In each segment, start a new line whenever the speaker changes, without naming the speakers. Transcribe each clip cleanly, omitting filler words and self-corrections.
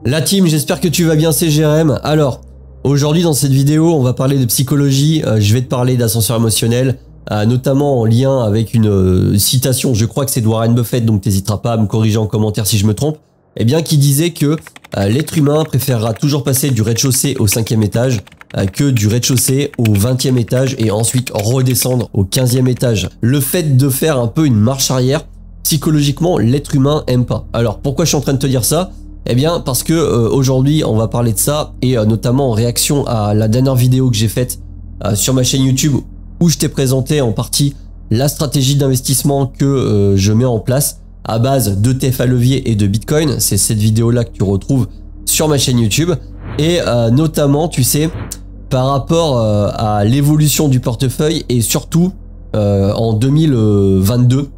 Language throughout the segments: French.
La team, j'espère que tu vas bien, c'est Jérém. Alors, aujourd'hui dans cette vidéo, on va parler de psychologie, je vais te parler d'ascenseur émotionnel, notamment en lien avec une citation, je crois que c'est de Warren Buffett, donc t'hésiteras pas à me corriger en commentaire si je me trompe, eh bien qui disait que l'être humain préférera toujours passer du rez-de-chaussée au 5e étage que du rez-de-chaussée au 20e étage et ensuite redescendre au 15e étage. Le fait de faire un peu une marche arrière, psychologiquement, l'être humain aime pas. Alors, pourquoi je suis en train de te dire ça ? Eh bien, parce que aujourd'hui, on va parler de ça et notamment en réaction à la dernière vidéo que j'ai faite sur ma chaîne YouTube où je t'ai présenté en partie la stratégie d'investissement que je mets en place à base d'ETF à levier et de Bitcoin. C'est cette vidéo-là que tu retrouves sur ma chaîne YouTube et notamment, tu sais, par rapport à l'évolution du portefeuille et surtout en 2022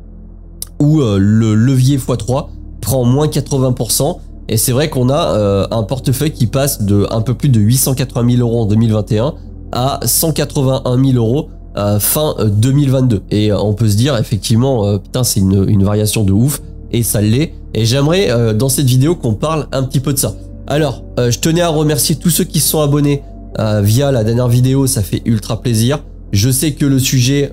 où le levier x3 prend moins 80%. Et c'est vrai qu'on a un portefeuille qui passe de un peu plus de 880 000 € en 2021 à 181 000 € fin 2022. Et on peut se dire effectivement, putain, c'est une variation de ouf. Et ça l'est. Et j'aimerais dans cette vidéo qu'on parle un petit peu de ça. Alors, je tenais à remercier tous ceux qui se sont abonnés via la dernière vidéo. Ça fait ultra plaisir. Je sais que le sujet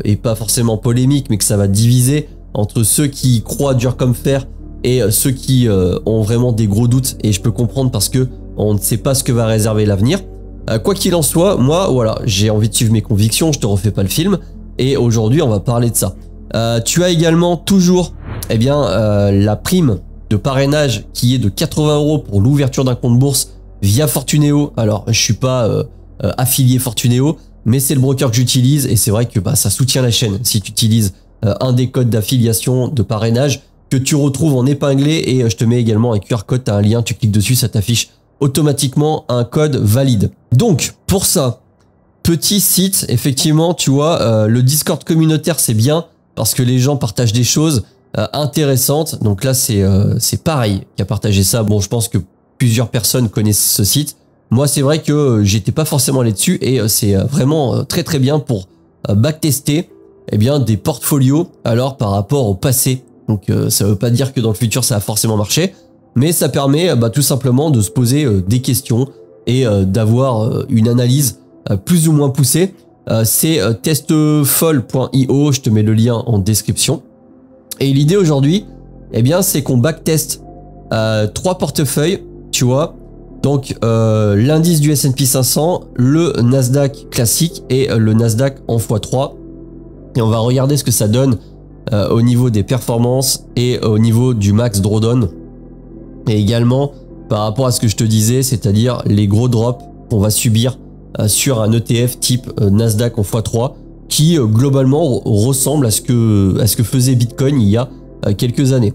est pas forcément polémique, mais que ça va diviser entre ceux qui croient dur comme fer et ceux qui ont vraiment des gros doutes, et je peux comprendre parce que on ne sait pas ce que va réserver l'avenir. Quoi qu'il en soit, moi voilà, j'ai envie de suivre mes convictions, je te refais pas le film, et aujourd'hui on va parler de ça. Tu as également toujours la prime de parrainage qui est de 80 € pour l'ouverture d'un compte bourse via Fortunéo. Alors je suis pas affilié Fortunéo, mais c'est le broker que j'utilise et c'est vrai que ça soutient la chaîne si tu utilises un des codes d'affiliation de parrainage que tu retrouves en épinglé, et je te mets également un QR code, tu as un lien, tu cliques dessus, ça t'affiche automatiquement un code valide. Donc pour ça, petit site, effectivement, tu vois, le Discord communautaire c'est bien parce que les gens partagent des choses intéressantes. Donc là c'est pareil qui a partagé ça. Bon, je pense que plusieurs personnes connaissent ce site. Moi c'est vrai que j'étais pas forcément allé dessus et c'est vraiment très très bien pour backtester des portfolios alors par rapport au passé. Donc ça veut pas dire que dans le futur ça va forcément marcher, mais ça permet tout simplement de se poser des questions et d'avoir une analyse plus ou moins poussée. C'est testfol.io, je te mets le lien en description. Et l'idée aujourd'hui, c'est qu'on backteste 3 portefeuilles, tu vois. Donc l'indice du S&P 500, le Nasdaq classique et le Nasdaq en x3. Et on va regarder ce que ça donne au niveau des performances et au niveau du max drawdown, et également par rapport à ce que je te disais, c'est-à-dire les gros drops qu'on va subir sur un ETF type Nasdaq en x3 qui globalement ressemble à ce que faisait Bitcoin il y a quelques années.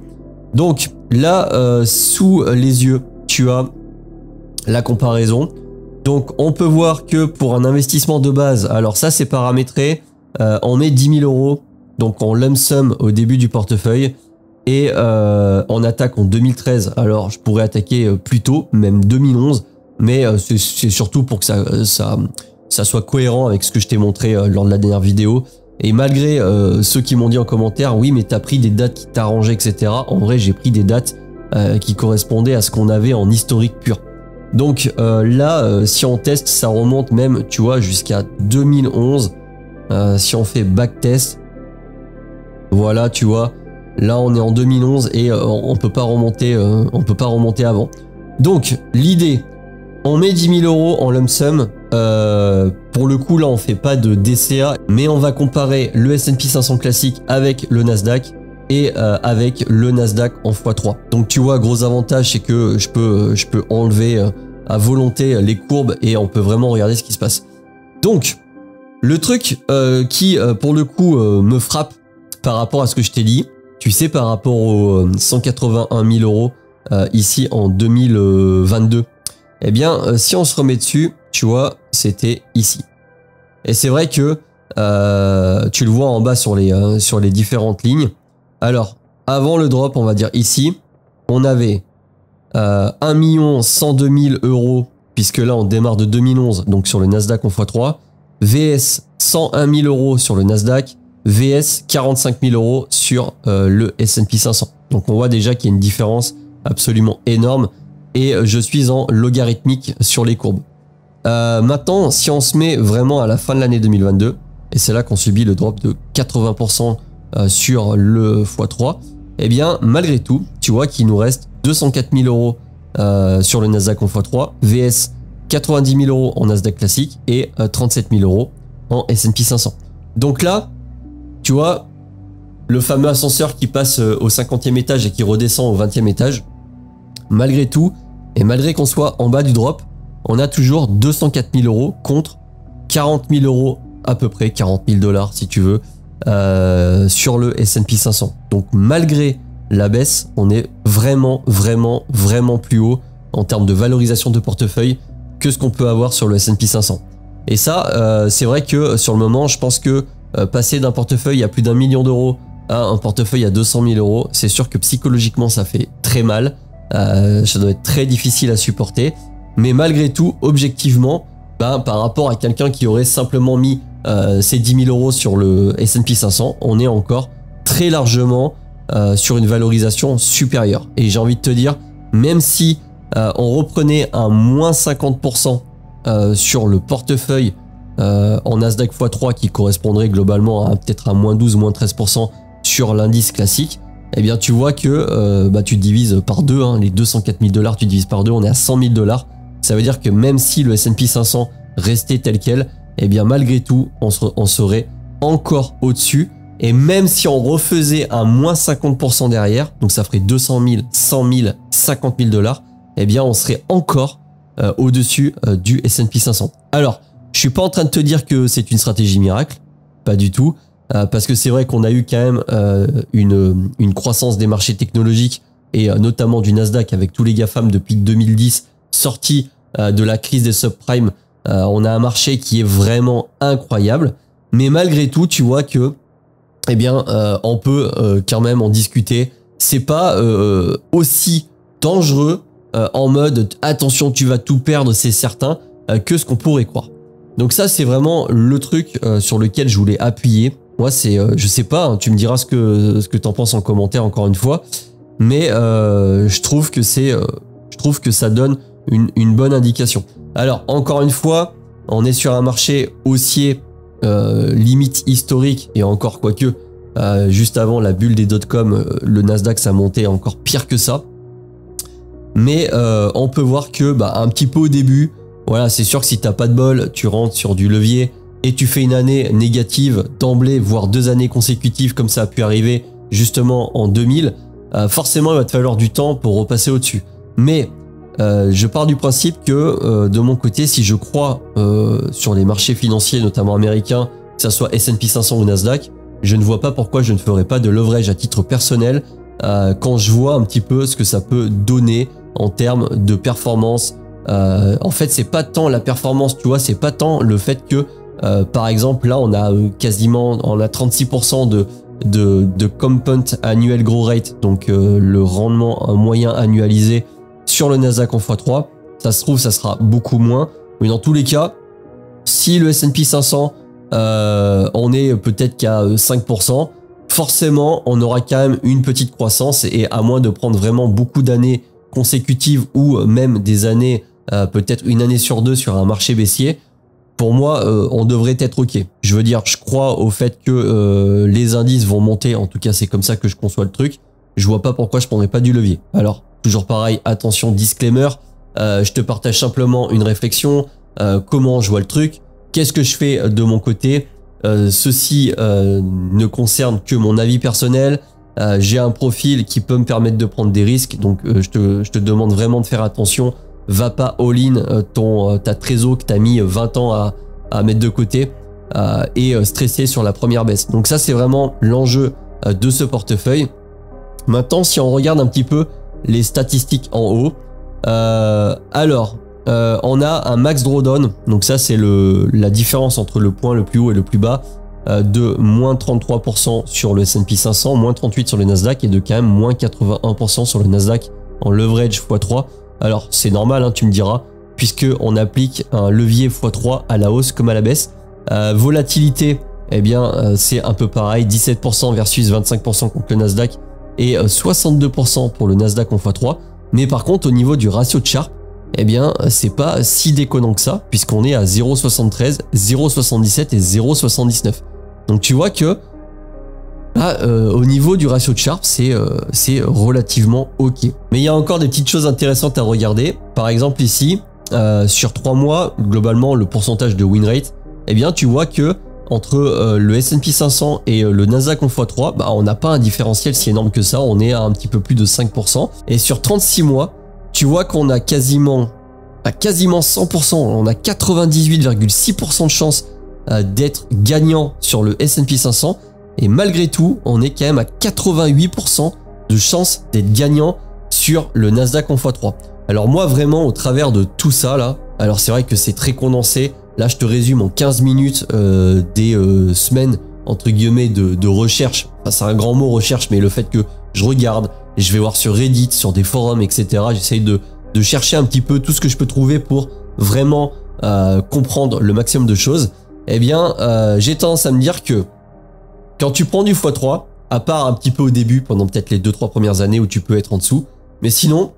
Donc là sous les yeux tu as la comparaison. Donc on peut voir que pour un investissement de base, alors ça c'est paramétré, on met 10 000 €. Donc en lump sum au début du portefeuille et en attaque en 2013. Alors je pourrais attaquer plus tôt, même 2011, mais c'est surtout pour que ça soit cohérent avec ce que je t'ai montré lors de la dernière vidéo. Et malgré ceux qui m'ont dit en commentaire, oui mais t'as pris des dates qui t'arrangeaient, etc. En vrai j'ai pris des dates qui correspondaient à ce qu'on avait en historique pur. Donc là, si on teste, ça remonte même, tu vois, jusqu'à 2011. Si on fait backtest, voilà, tu vois, là on est en 2011 et on peut pas remonter avant. Donc l'idée, on met 10 000 € en lump sum. Pour le coup là on fait pas de DCA, mais on va comparer le S&P 500 classique avec le Nasdaq et avec le Nasdaq en x3. Donc tu vois, gros avantage c'est que je peux enlever à volonté les courbes et on peut vraiment regarder ce qui se passe. Donc le truc qui pour le coup me frappe par rapport à ce que je t'ai dit, tu sais, par rapport aux 181 000 € ici en 2022, si on se remet dessus, tu vois, c'était ici. Et c'est vrai que tu le vois en bas sur les différentes lignes. Alors, avant le drop, on va dire ici, on avait 1 102 000 €, puisque là on démarre de 2011, donc sur le Nasdaq en x3, VS 101 000 € sur le Nasdaq, VS 45 000 € sur le S&P 500. Donc on voit déjà qu'il y a une différence absolument énorme et je suis en logarithmique sur les courbes. Maintenant, si on se met vraiment à la fin de l'année 2022, et c'est là qu'on subit le drop de 80% sur le x3, eh bien, malgré tout, tu vois qu'il nous reste 204 000 euros sur le Nasdaq en x3, VS 90 000 euros en Nasdaq classique et 37 000 euros en S&P 500. Donc là, tu vois, le fameux ascenseur qui passe au 50e étage et qui redescend au 20e étage, malgré tout, et malgré qu'on soit en bas du drop, on a toujours 204 000 euros contre 40 000 euros à peu près, 40 000 dollars si tu veux, sur le S&P 500. Donc malgré la baisse, on est vraiment plus haut en termes de valorisation de portefeuille que ce qu'on peut avoir sur le S&P 500. Et ça, c'est vrai que sur le moment, je pense que passer d'un portefeuille à plus d'1 million d'euros à un portefeuille à 200 000 euros, c'est sûr que psychologiquement, ça fait très mal. Ça doit être très difficile à supporter. Mais malgré tout, objectivement, par rapport à quelqu'un qui aurait simplement mis ses 10 000 euros sur le S&P 500, on est encore très largement sur une valorisation supérieure. Et j'ai envie de te dire, même si on reprenait un moins 50% sur le portefeuille en Nasdaq x3 qui correspondrait globalement à peut-être un moins 12, moins 13% sur l'indice classique, eh bien tu vois que tu divises par deux, hein, les 204 000 dollars, tu divises par deux, on est à 100 000 dollars. Ça veut dire que même si le S&P 500 restait tel quel, eh bien malgré tout, on serait encore au-dessus. Et même si on refaisait un moins 50% derrière, donc ça ferait 200 000, 100 000, 50 000 dollars, eh bien on serait encore au-dessus du S&P 500. Alors, je suis pas en train de te dire que c'est une stratégie miracle, pas du tout, parce que c'est vrai qu'on a eu quand même une croissance des marchés technologiques et notamment du Nasdaq avec tous les GAFAM depuis 2010 sortis de la crise des subprimes. On a un marché qui est vraiment incroyable, mais malgré tout, tu vois que eh bien, on peut quand même en discuter. C'est pas aussi dangereux en mode attention, tu vas tout perdre, c'est certain, que ce qu'on pourrait croire. Donc ça, c'est vraiment le truc sur lequel je voulais appuyer. Moi, c'est, je sais pas, hein, tu me diras ce que t'en penses en commentaire encore une fois, mais je trouve que ça donne une bonne indication. Alors, encore une fois, on est sur un marché haussier limite historique et encore quoique juste avant la bulle des dot-com, le Nasdaq ça montait encore pire que ça. Mais on peut voir que un petit peu au début, voilà, c'est sûr que si t'as pas de bol, tu rentres sur du levier et tu fais une année négative d'emblée, voire 2 années consécutives comme ça a pu arriver justement en 2000, forcément il va te falloir du temps pour repasser au-dessus. Mais je pars du principe que de mon côté, si je crois sur les marchés financiers, notamment américains, que ça soit S&P 500 ou Nasdaq, je ne vois pas pourquoi je ne ferais pas de leverage à titre personnel quand je vois un petit peu ce que ça peut donner en termes de performance. En fait, c'est pas tant la performance, tu vois, c'est pas tant le fait que, par exemple, là, on a 36% de compound annual growth rate, donc le rendement moyen annualisé sur le Nasdaq en x3. Ça se trouve, ça sera beaucoup moins. Mais dans tous les cas, si le S&P 500, on est peut-être qu'à 5%, forcément, on aura quand même une petite croissance et à moins de prendre vraiment beaucoup d'années consécutives ou même des années, peut-être une année sur deux sur un marché baissier, pour moi, on devrait être OK. Je veux dire, je crois au fait que les indices vont monter. En tout cas, c'est comme ça que je conçois le truc. Je vois pas pourquoi je prendrais pas du levier. Alors, toujours pareil, attention, disclaimer. Je te partage simplement une réflexion. Comment je vois le truc. Qu'est-ce que je fais de mon côté? Ceci ne concerne que mon avis personnel. J'ai un profil qui peut me permettre de prendre des risques. Donc, je te demande vraiment de faire attention. Va pas all-in ta trésor que tu as mis 20 ans à mettre de côté et stresser sur la première baisse. Donc ça, c'est vraiment l'enjeu de ce portefeuille. Maintenant, si on regarde un petit peu les statistiques en haut, on a un max drawdown. Donc ça, c'est la différence entre le point le plus haut et le plus bas de moins 33% sur le S&P 500, moins 38% sur le Nasdaq et de quand même moins 81% sur le Nasdaq en leverage x3. Alors c'est normal, hein, tu me diras, puisque on applique un levier x3 à la hausse comme à la baisse. Volatilité, eh bien c'est un peu pareil, 17% versus 25% contre le Nasdaq et 62% pour le Nasdaq en x3. Mais par contre, au niveau du ratio de Sharpe, eh bien, c'est pas si déconnant que ça, puisqu'on est à 0,73, 0,77 et 0,79. Donc tu vois que là, au niveau du ratio de Sharpe, c'est relativement ok. Mais il y a encore des petites choses intéressantes à regarder. Par exemple ici, sur 3 mois, globalement, le pourcentage de win rate, eh bien, tu vois que entre le S&P 500 et le Nasdaq en x3, bah, on n'a pas un différentiel si énorme que ça, on est à un petit peu plus de 5%. Et sur 36 mois, tu vois qu'on a quasiment 100%, on a 98,6% de chance d'être gagnant sur le S&P 500. Et malgré tout, on est quand même à 88% de chance d'être gagnant sur le Nasdaq en x3. Alors moi, vraiment, au travers de tout ça, là, alors c'est vrai que c'est très condensé. Là, je te résume en 15 minutes des semaines, entre guillemets, de recherche. Enfin, c'est un grand mot, recherche, mais le fait que je regarde, et je vais voir sur Reddit, sur des forums, etc. J'essaye de chercher un petit peu tout ce que je peux trouver pour vraiment comprendre le maximum de choses. Eh bien, j'ai tendance à me dire que quand tu prends du x3, à part un petit peu au début, pendant peut-être les 2-3 premières années où tu peux être en dessous, mais sinon,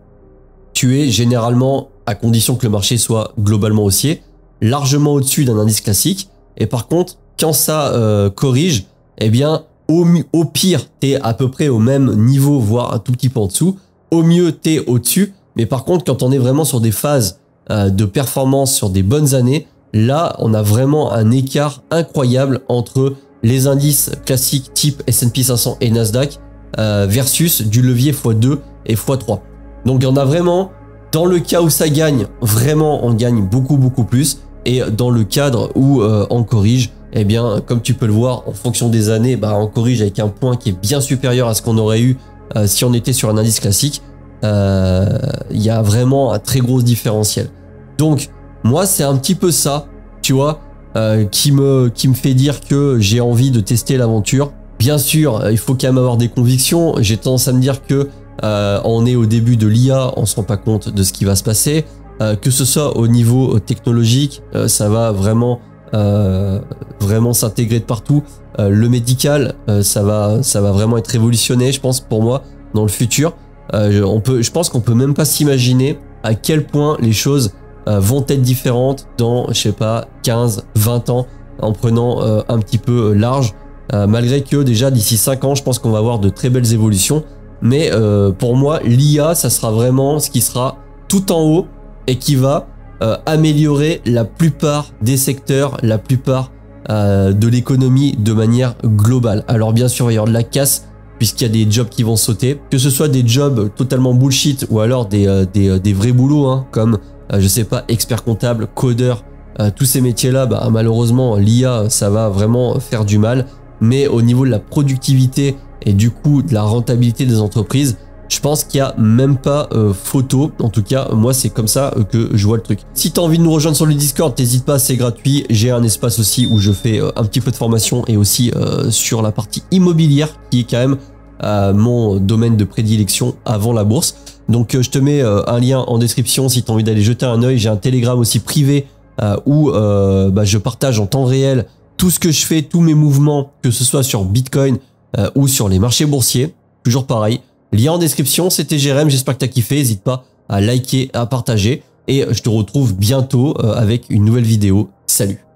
tu es généralement, à condition que le marché soit globalement haussier, largement au-dessus d'un indice classique. Et par contre, quand ça corrige, eh bien, au pire, tu es à peu près au même niveau, voire un tout petit peu en dessous. Au mieux, tu es au-dessus. Mais par contre, quand on est vraiment sur des phases de performance, sur des bonnes années, là, on a vraiment un écart incroyable entre les indices classiques type S&P 500 et Nasdaq versus du levier x2 et x3. Donc, il y en a vraiment, dans le cas où ça gagne, vraiment, on gagne beaucoup plus. Et dans le cadre où on corrige, eh bien, comme tu peux le voir, en fonction des années, bah, on corrige avec un point qui est bien supérieur à ce qu'on aurait eu si on était sur un indice classique. Il y a vraiment un très gros différentiel. Donc, moi, c'est un petit peu ça, tu vois, qui me fait dire que j'ai envie de tester l'aventure. Bien sûr, il faut quand même avoir des convictions. J'ai tendance à me dire que on est au début de l'IA, on se rend pas compte de ce qui va se passer. Que ce soit au niveau technologique, ça va vraiment s'intégrer de partout. Le médical, ça va vraiment être révolutionné, je pense, pour moi, dans le futur. Je pense qu'on peut même pas s'imaginer à quel point les choses vont être différentes dans, je sais pas, 15, 20 ans, en prenant un petit peu large. Malgré que déjà d'ici 5 ans, je pense qu'on va avoir de très belles évolutions. Mais pour moi, l'IA, ça sera vraiment ce qui sera tout en haut et qui va améliorer la plupart des secteurs, la plupart de l'économie de manière globale. Alors bien sûr, il va y avoir de la casse puisqu'il y a des jobs qui vont sauter, que ce soit des jobs totalement bullshit ou alors des vrais boulots, hein, comme, je sais pas, expert comptable, codeur, tous ces métiers-là, bah, malheureusement, l'IA, ça va vraiment faire du mal. Mais au niveau de la productivité et du coup de la rentabilité des entreprises, je pense qu'il n'y a même pas photo. En tout cas, moi, c'est comme ça que je vois le truc. Si tu as envie de nous rejoindre sur le Discord, n'hésite pas, c'est gratuit. J'ai un espace aussi où je fais un petit peu de formation et aussi sur la partie immobilière qui est quand même mon domaine de prédilection avant la bourse. Donc, je te mets un lien en description si tu as envie d'aller jeter un œil. J'ai un Telegram aussi privé où je partage en temps réel tout ce que je fais, tous mes mouvements, que ce soit sur Bitcoin ou sur les marchés boursiers. Toujours pareil. Lien en description, c'était Jérém, j'espère que tu as kiffé, n'hésite pas à liker, à partager et je te retrouve bientôt avec une nouvelle vidéo. Salut!